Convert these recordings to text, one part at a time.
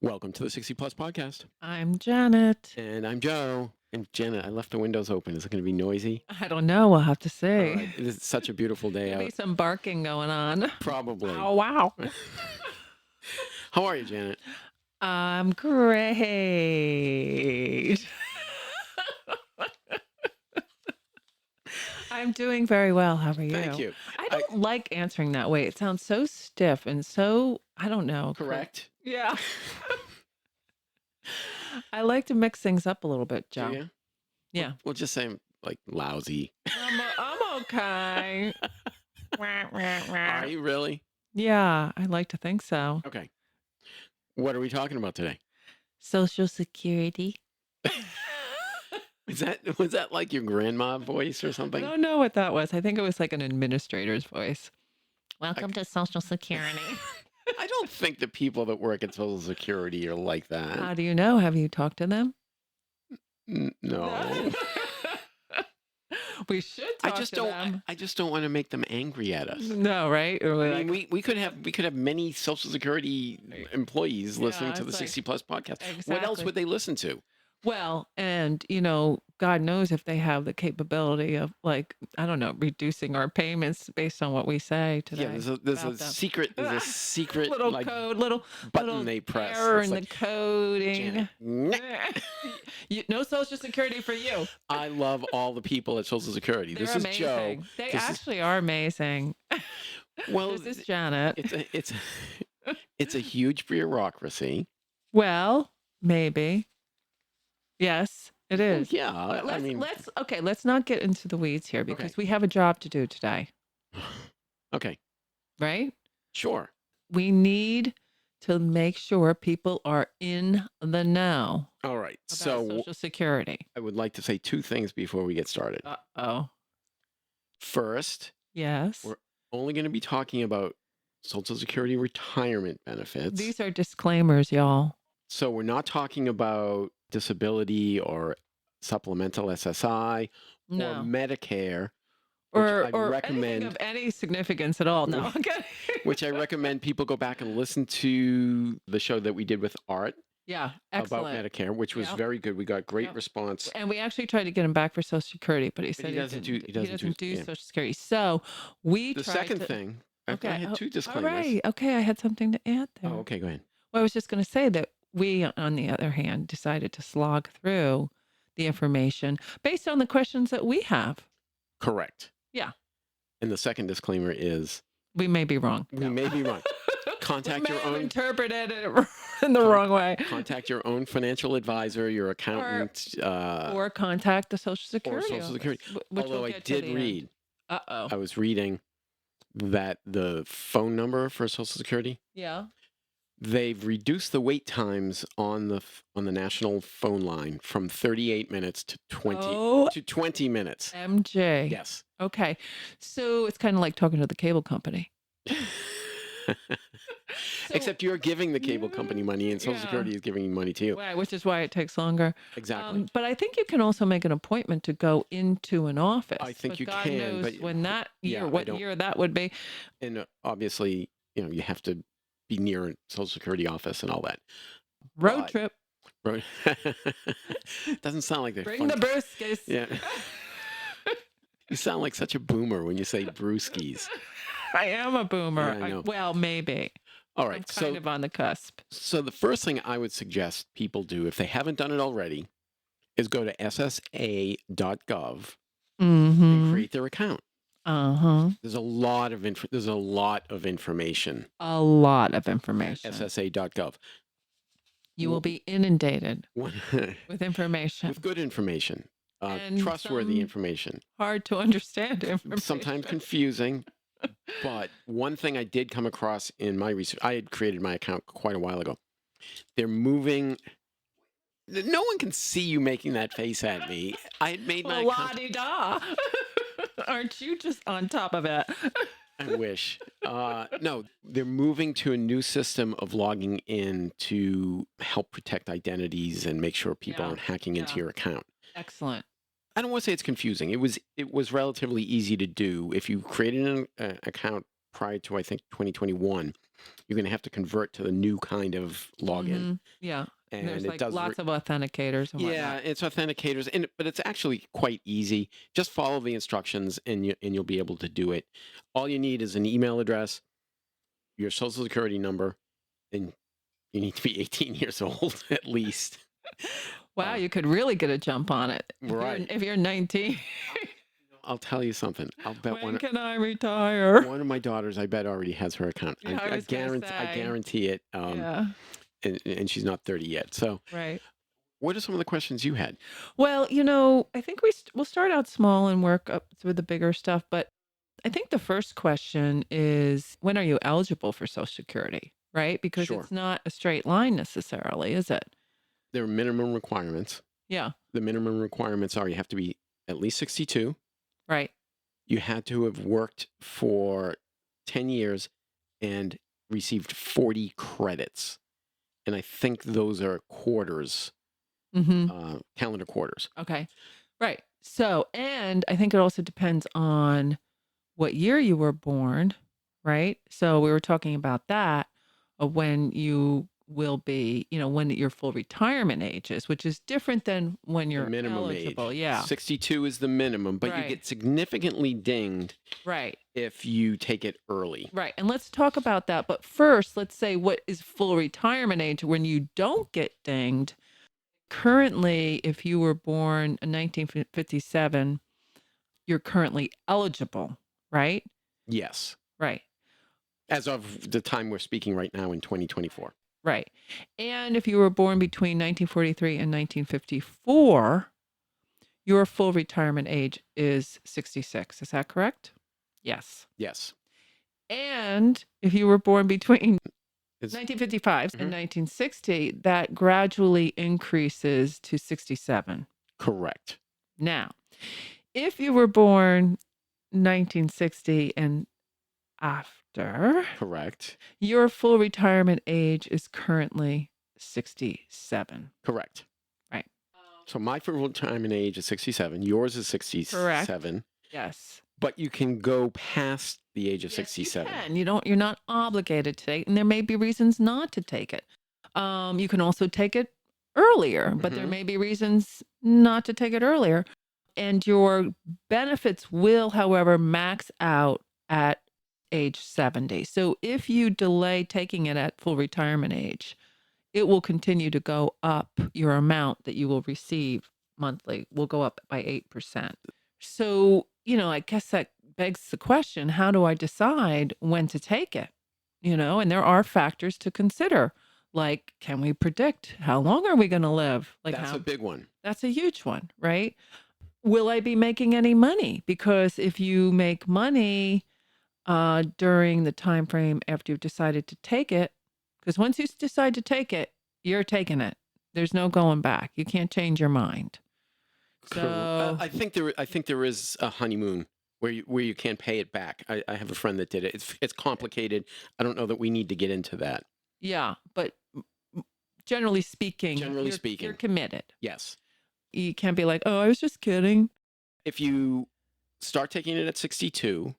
Welcome to the 60 Plus podcast. I'm Janet. And I'm Joe. And Janet, I left the windows open. Is it going to be noisy? I don't know. We'll have to All see. right. It is such a beautiful day There'll be out. some barking going on. Probably. Oh, wow. How are you, Janet? I'm great. I'm doing very well. How are you? Thank you. I don't like answering that way. It sounds so stiff and so, I don't know. Correct? Yeah. I like to mix things up a little bit, Do Joe. you? Yeah. We'll just say I'm like lousy. I'm okay. Are you really? Yeah, I like to think so. Okay. What are we talking about today? Social Security. Was that like your grandma voice or I something? don't know what that was. I think it was like an administrator's voice. Welcome to Social Security. I don't think the people that work at Social Security are like that. How do you know? Have you talked to them? No. We should talk to them. I just don't want to make them angry at us. No, right? I mean, we could have many Social Security employees listening to the it's 60 Plus podcast. Exactly. What else would they listen to? Well, and God knows if they have the capability of, like, I don't know, reducing our payments based on what we say today. Yeah, there's a secret little like, code, little button they press. error It's in like, the coding. Janet, No Social Security for you. I love all the people at Social Security. They're This is amazing. Joe. They This actually are amazing. Well, This is Janet. it's a huge bureaucracy. Well, maybe. Yes, it Well, is. yeah, I mean, Let's not get into the weeds here because we have a job to do today, okay, right? sure. We need to make sure people are in the know All right. about So Social Security. I would like to say two things before we get started. Uh-oh. First, Yes. we're only going to be talking about Social Security retirement benefits. These are disclaimers, y'all. So we're not talking about disability or supplemental SSI or No. Medicare, Or I'd anything recommend, of any significance at all. No. Okay. which I recommend people go back and listen to the show that we did with Art Yeah. about Excellent. Medicare, which was Yep. very good. We got great Yep. response. And we actually tried to get him back for Social Security, but he said he doesn't do yeah. Social Security. So we The tried second to, thing, Okay. I had two All disclaimers. right. Okay. I had something to add there. Oh, okay, go ahead. Well, I was just going to say that we, on the other hand, decided to slog through the information based on the questions that we have. Correct. Yeah. And the second disclaimer is We may be wrong. we may be wrong. Contact we may your have own interpreted it in the wrong way. contact your own financial advisor, your accountant, Or contact the Social or Security. Social Security. office, which Although we'll I get to did the end. read, Uh-oh. I was reading that the phone number for Social Security, Yeah. they've reduced the wait times on the national phone line from 38 minutes to 20 minutes. MJ. Yes. Okay. So it's kind of like talking to the cable company. Except you're giving the cable company money and Social Yeah. Security is giving you money to you. Right, which is why it takes longer. Exactly. But I think you can also make an appointment to go into an office. I think but you God can, knows but when that year, yeah, I what don't- year that would be. And obviously, you have to be near a Social Security office and all that. Road But- trip. Right? Doesn't sound like they're Bring the fun. brewskis. Yeah. You sound like such a boomer when you say brewskis. I am a boomer. Yeah, I know. Well, maybe. All I'm right. kind of on the cusp. So the first thing I would suggest people do, if they haven't done it already, is go to ssa.gov and Mm-hmm. create their account. Uh-huh. There's a lot of information. A lot of information. ssa.gov. You will be inundated With with information. good information, And trustworthy some information. Hard to understand information. Sometimes confusing. But one thing I did come across in my research, I had created my account quite a while ago. They're moving. No one can see you making that face at me. I had made my account. La-di-da. Aren't you just on top of it? I wish. No, they're moving to a new system of logging in to help protect identities and make sure people Yeah, aren't hacking into yeah. your account. Excellent. I don't want to say it's confusing. It was relatively easy to do. If you created an account prior to, I think, 2021, you're going to have to convert to the new kind of login. Yeah. And And there's it like does. lots of authenticators and Yeah, whatnot. it's authenticators, but it's actually quite easy. Just follow the instructions, and you'll be able to do it. All you need is an email address, your social security number, and you need to be 18 years old at least. Wow, Uh, you could really get a jump on it right. if you're 19. I'll tell you something. I'll bet When can I retire? one of my daughters, I bet, already has her account. Yeah, I was gonna I say. guarantee it. Yeah, And she's not 30 yet. So, right. what are some of the questions you had? Well, I think we'll start out small and work up through the bigger stuff. But I think the first question is, when are you eligible for Social Security? Right? Because Sure. it's not a straight line necessarily, is it? There are minimum requirements. Yeah. The minimum requirements are you have to be at least 62. Right. You had to have worked for 10 years and received 40 credits. And I think those are quarters, calendar quarters. Okay. Right. So, and I think it also depends on what year you were born, right? So we were talking about that of when you will be, when your full retirement age is, which is different than when The you're minimum eligible. age. Yeah. 62 is the minimum, but you Right. get significantly dinged Right. if you take it early. Right. And let's talk about that. But first, let's say what is full retirement age when you don't get dinged. Currently, if you were born in 1957, you're currently eligible, right? Yes. Right. As of the time we're speaking right now in 2024. Right. And if you were born between 1943 and 1954, your full retirement age is 66. Is that correct? Yes. Yes. And if you were born between It's 1955 and 1960, that gradually increases to 67. correct. Now, if you were born 1960 and after, Correct. your full retirement age is currently 67. Correct. Right. So my full retirement age is 67. Yours is 67. Correct. Yes. But you can go past the age of Yes, 67. you can. You're not obligated to take, and there may be reasons not to take it. You can also take it earlier, but there may be reasons not to take it earlier. And your benefits will, however, max out at age 70. So if you delay taking it at full retirement age, it will continue to go up. Your amount that you will receive monthly will go up by 8%. So, I guess that begs the question, how do I decide when to take it? And there are factors to consider. Like, can we predict how long are we going to live? Like, That's a big one. That's a huge one, right? Will I be making any money? Because if you make money during the time frame after you've decided to take it, because once you decide to take it, you're taking it. There's no going back. You can't change your mind. So I think there is a honeymoon where you can't pay it back. I have a friend that did it. It's complicated. I don't know that we need to get into that. yeah, but generally speaking, you're committed. Yes. You can't be like, oh, I was just kidding. If you start taking it at 62,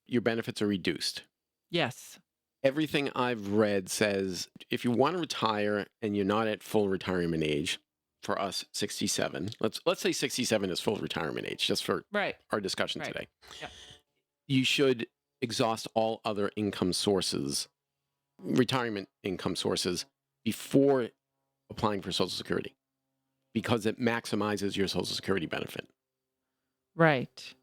your benefits are reduced. Yes. Everything I've read says if you want to retire and you're not at full retirement age, for us 67, let's say 67 is full retirement age, just for our discussion today. Yep. You should exhaust all other income sources, retirement income sources, before applying for Social Security, because it maximizes your Social Security benefit. Right.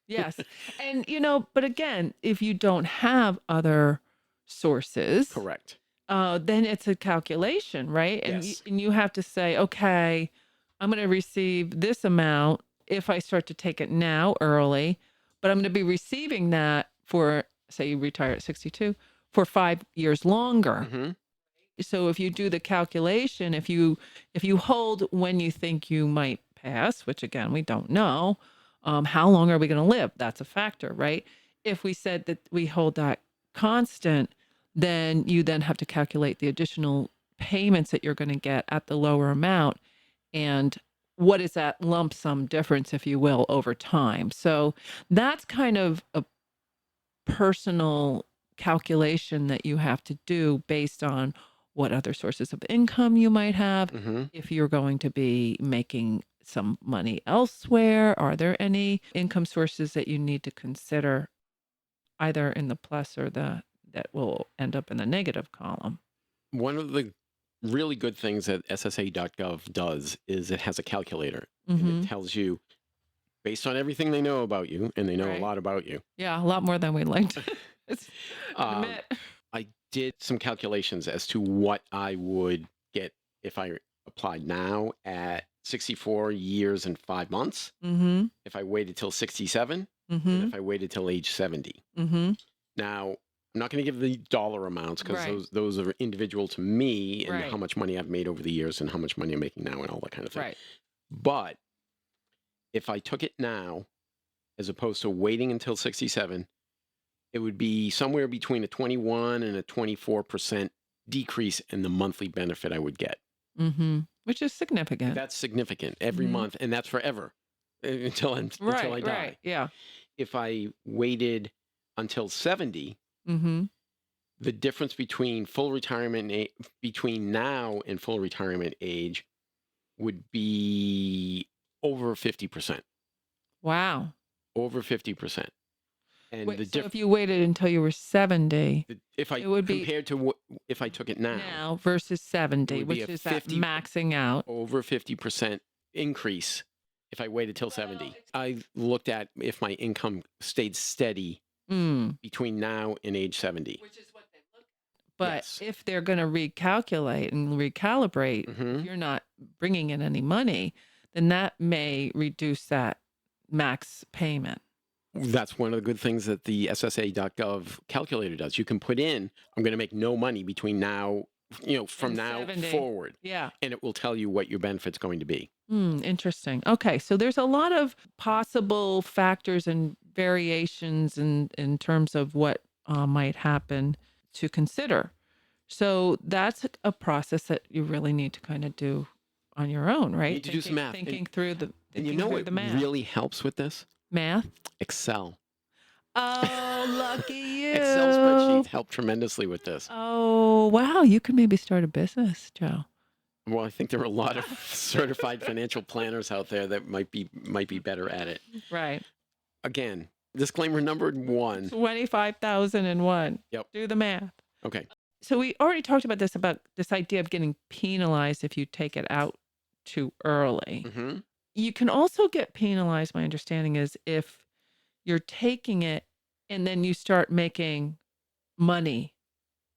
Yes. And, but again, if you don't have other sources, Correct. Then it's a calculation, right? And, Yes. and you have to say, okay, I'm going to receive this amount if I start to take it now early, but I'm going to be receiving that for, say you retire at 62, for 5 years longer. So if you do the calculation, if you hold when you think you might pass, which again, we don't know, how long are we going to live? That's a factor, right? If we said that we hold that constant, then you then have to calculate the additional payments that you're going to get at the lower amount. And what is that lump sum difference, if you will, over time? So that's kind of a personal calculation that you have to do based on what other sources of income you might have. Mm-hmm. If you're going to be making some money elsewhere, are there any income sources that you need to consider either in the plus or that will end up in the negative column? One of the really good things that ssa.gov does is it has a calculator, and it Mm-hmm. tells you, based on everything they know about you, and they know a Right. lot about you. Yeah, a lot more than we'd like to um, admit. I did some calculations as to what I would get if I applied now at 64 years and 5 months, Mm-hmm. if I waited till 67, and Mm-hmm. if I waited till age 70. Mm-hmm. Now, I'm not going to give the dollar amounts because Right. those are individual to me and Right. how much money I've made over the years and how much money I'm making now and all that kind of thing. Right. But if I took it now, as opposed to waiting until 67, it would be somewhere between a 21 and a 24% decrease in the monthly benefit I would get. Mm-hmm. Which is significant. That's significant every Mhm. month, and that's forever until I die. Right. Yeah. If I waited until 70, Mm-hmm. the difference between between now and full retirement age would be over 50%. Wow. Over 50%. And Wait, the so if you waited until you were 70, if I it would be compared to if I took it now versus 70, would be which a is that 50 maxing out. over 50% increase if I waited till 70. I looked at if my income stayed steady Mm. between now and age 70. But Yes. if they're going to recalculate and recalibrate, Mhm. if you're not bringing in any money, then that may reduce that max payment. That's one of the good things that the ssa.gov calculator does. You can put in, I'm going to make no money between now, from And now 70. forward, Yeah. and it will tell you what your benefit's going to be. Interesting. Okay, so there's a lot of possible factors and variations in terms of what might happen to consider. So that's a process that you really need to kind of do on your own, You right? need to do some math. Thinking through the And you thinking know through what the math. really helps with this? Math. Excel. Oh, lucky you. Excel spreadsheets help tremendously with this. Oh, wow. You could maybe start a business, Joe. Well, I think there are a lot of certified financial planners out there that might be better at it. Right. Again, disclaimer number 1. 25,001. Yep. Do the math. Okay. So we already talked about this idea of getting penalized if you take it out too early. Mm-hmm. You can also get penalized, my understanding is, if you're taking it and then you start making money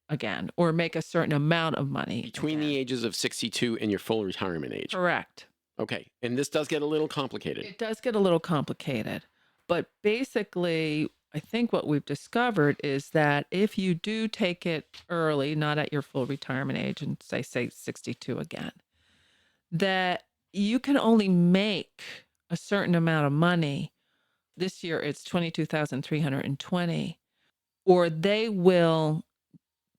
again or make a certain amount of money Between the ages of 62 and your full retirement age. Correct. Okay. And this does get a little complicated. It does get a little complicated. But basically, I think what we've discovered is that if you do take it early, not at your full retirement age, and say 62 again, that you can only make a certain amount of money. This year it's 22,320, or they will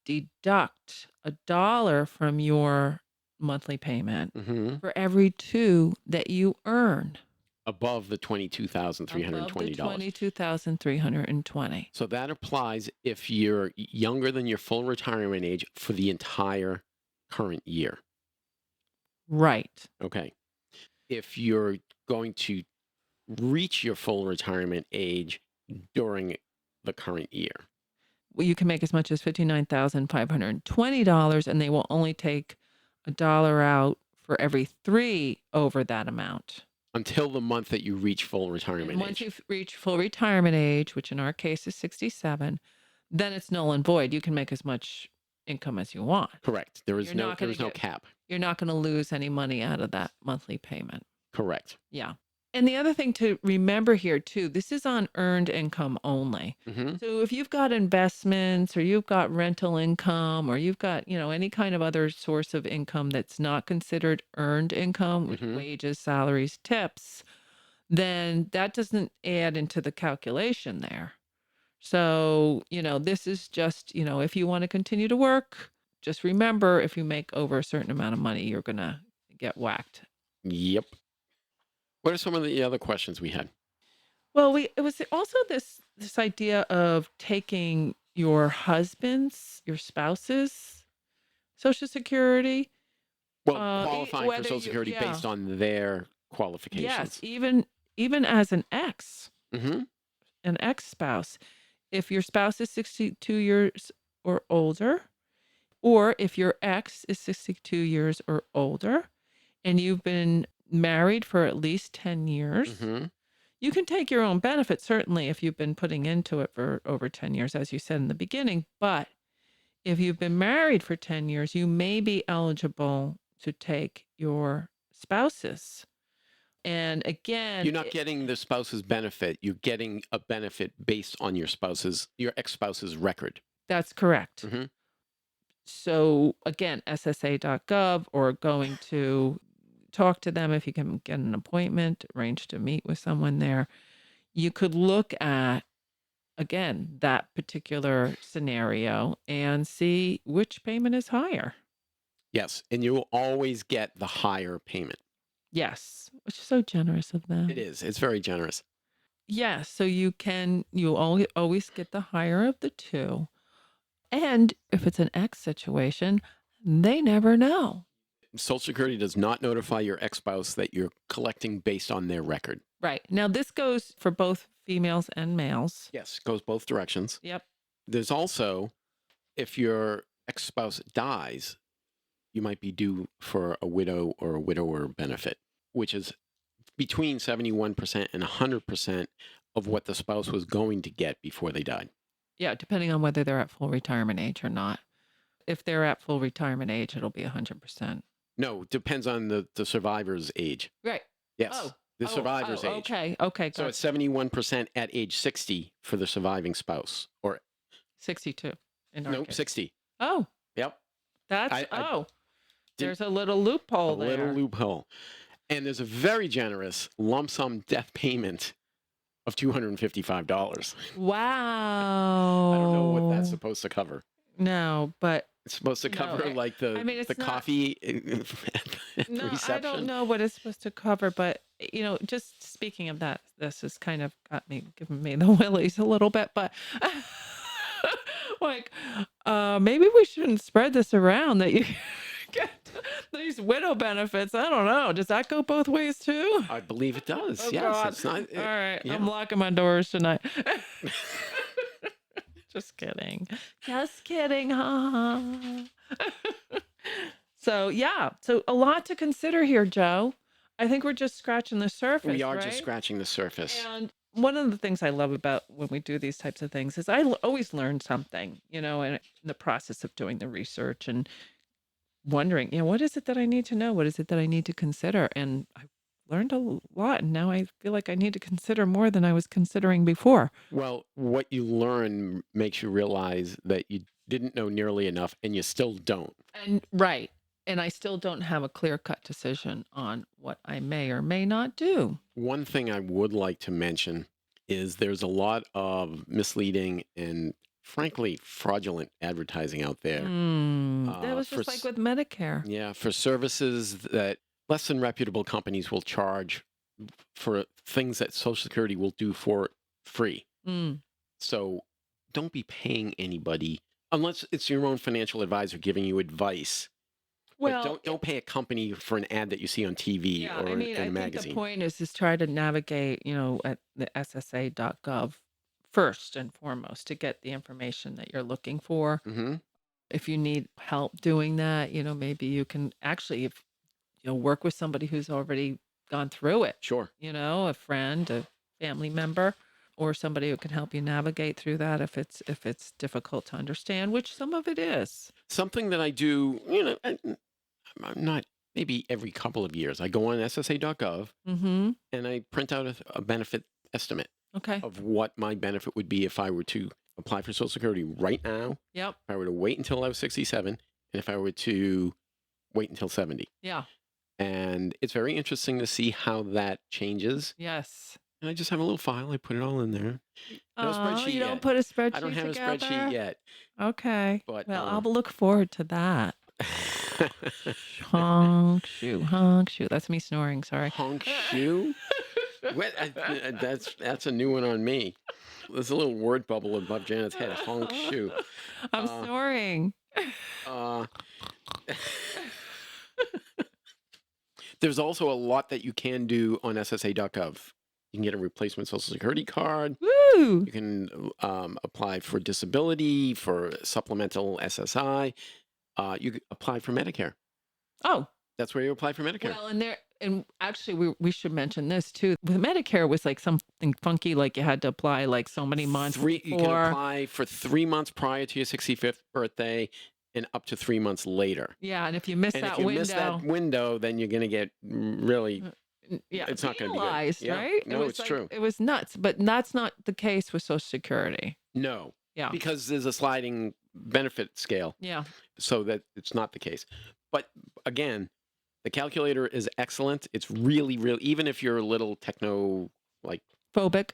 deduct $1 from your monthly payment Mm-hmm. for every 2 that you earn. Above the $22,320. Above the 22,320. So that applies if you're younger than your full retirement age for the entire current year. Right. Okay. If you're going to reach your full retirement age during the current year. Well, you can make as much as $59,520, and they will only take $1 out for every 3 over that amount. Until the month that you reach full retirement And once age. you reach full retirement age, which in our case is 67, then it's null and void. You can make as much income as you want. Correct. There is You're no not gonna cap. You're not going to lose any money out of that monthly payment. Correct. Yeah. And the other thing to remember here too, this is on earned income only. Mm-hmm. So if you've got investments or you've got rental income or you've got, any kind of other source of income that's not considered earned income, which Mhm. wages, salaries, tips, then that doesn't add into the calculation there. So, this is just, if you want to continue to work, just remember if you make over a certain amount of money, you're going to get whacked. Yep. What are some of the other questions we had? Well, it was also this idea of taking your husband's, your spouse's Social Security. Well, qualifying for Whether Social you, Security yeah, based on their yes, qualifications. even as Hmm. an ex spouse, if your spouse is 62 years or older, or if your ex is 62 years or older, and you've been married for at least 10 years, Hmm. you can take your own benefit, certainly, if you've been putting into it for over 10 years, as you said in the beginning. But if you've been married for 10 years, you may be eligible to take your spouse's. And again, You're not getting the spouse's benefit. You're getting a benefit based on your ex-spouse's record. that's correct. Hmm. So again, ssa.gov, or going to talk to them if you can get an appointment, arrange to meet with someone there. You could look at, again, that particular scenario and see which payment is higher. Yes, and you will always get the higher payment. Yes, which is so generous of It them. is. It's very generous. Yes, so you always get the higher of the two. And if it's an X situation, they never know. Social Security does not notify your ex-spouse that you're collecting based on their record. Right. Now this goes for both females and males. Yes, goes both directions. Yep. There's also, if your ex-spouse dies, you might be due for a widow or a widower benefit, which is between 71% and 100% of what the spouse was going to get before they died. Yeah, depending on whether they're at full retirement age or not. If they're at full retirement age, it'll be 100%. No, depends on the survivor's age. Right. Yes, Oh. the survivor's age. Okay. Okay. So Got it's 71% at age 60 for the surviving spouse, or 62 in our nope, case. 60. Oh, Yep, that's I did there's a little a loophole there. little loophole. And there's a very generous lump sum death payment of $255. Wow. I don't know what that's supposed to cover. No, but It's supposed to cover like the I mean, it's the not- coffee at the no, reception. I don't know what it's supposed to cover, but just speaking of that, this has kind of given me the willies a little bit, but like, maybe we shouldn't spread this around that you get these widow benefits. I don't know. Does that go both ways too? I believe it does. Oh, yes, God. it's not. All right, yeah. I'm locking my doors tonight. Just kidding. Just kidding. Ha ha. So yeah, so a lot to consider here, Joe. I think we're just scratching the surface. We are right? just scratching the surface. And one of the things I love about when we do these types of things is always learn something, in the process of doing the research and wondering, what is it that I need to know? What is it that I need to consider? And I learned a lot, and now I feel like I need to consider more than I was considering before. Well, what you learn makes you realize that you didn't know nearly enough, and you still don't. And right. And I still don't have a clear-cut decision on what I may or may not do. One thing I would like to mention is there's a lot of misleading and, frankly, fraudulent advertising out there. That was just like with Medicare. Yeah, for services that less than reputable companies will charge for things that Social Security will do for free. Mm. So don't be paying anybody unless it's your own financial advisor giving you advice. Well, But don't pay a company for an ad that you see on TV yeah, or I mean, in a I think magazine. the point is try to navigate, at the ssa.gov first and foremost to get the information that you're looking for. Hmm. If you need help doing that, maybe you can actually, if work with somebody who's already gone through it. Sure. A friend, a family member, or somebody who can help you navigate through that if it's difficult to understand, which some of it is. Something that I do, I'm not maybe every couple of years. I go on ssa.gov Mm-hmm. and I print out a benefit estimate Okay. of what my benefit would be if I were to apply for Social Security right now, Yep. if I were to wait until I was 67, and if I were to wait until 70. Yeah. And it's very interesting to see how that changes. Yes. And I just have a little file. I put it all in there. No spreadsheet You don't yet. put a spreadsheet I don't have together? a spreadsheet yet. Okay. But, Well, I'll look forward to that. Honk shoe. That's me snoring. Sorry. Honk shoe? That's a new one on me. There's a little word bubble above Janet's head. Honk shoe. I'm Uh, snoring. uh, there's also a lot that you can do on ssa.gov. You can get a replacement Social Security card. Woo! You can apply for disability, for supplemental SSI. You can apply for Medicare. Oh, That's where you apply for Medicare. well, and actually, we should mention this too. With Medicare, was like something funky, like you had to apply like so many months You can before. apply for 3 months prior to your 65th birthday and up to 3 months later. Yeah, and if you miss And that if you window, miss that window, then you're going to get really, yeah, it's not going to be good. penalized, Yeah. right? No, it's true. It was nuts, but that's not the case with Social Security. No, Yeah, because there's a sliding benefit scale, yeah. so that it's not the case. But again, the calculator is excellent. It's really, even if you're a little techno, like, Phobic,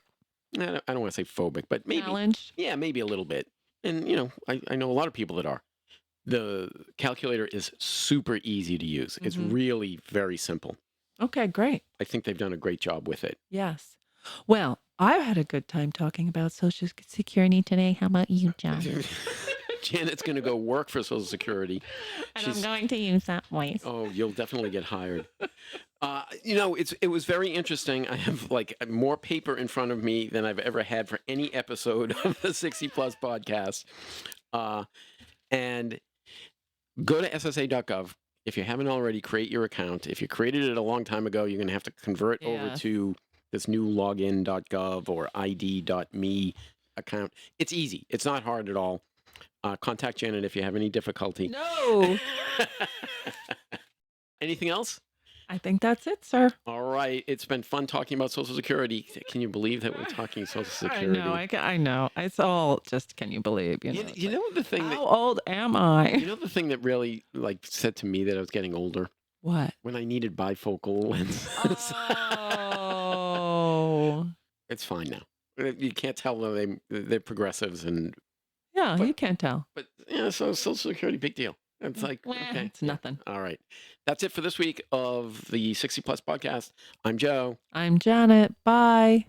I don't want to say phobic, but maybe, challenge. yeah, maybe a little bit. And, I know a lot of people that are. The calculator is super easy to use. It's really very simple. Okay, great. I think they've done a great job with it. Yes. Well, I've had a good time talking about Social Security today. How about you, John? Janet's going to go work for Social Security. And I'm going to use that voice. Oh, you'll definitely get hired. It was very interesting. I have like more paper in front of me than I've ever had for any episode of the 60 Plus podcast. And go to ssa.gov. If you haven't already, create your account. If you created it a long time ago, you're going to have to convert over to this new login.gov or id.me account. It's easy. It's not hard at all. Contact Janet if you have any difficulty. No. Anything else? I think that's it, sir. All right. It's been fun talking about Social Security. Can you believe that we're talking Social Security? I know. It's all just, can you believe? You know the thing how old am I? You know the thing that really said to me that I was getting older? What? When I needed bifocal lenses. Oh. It's fine now. You can't tell them they're progressives and. Yeah, you can't tell. But so Social Security, big deal. It's like, okay. It's nothing. All right. That's it for this week of the 60 Plus podcast. I'm Joe. I'm Janet. Bye.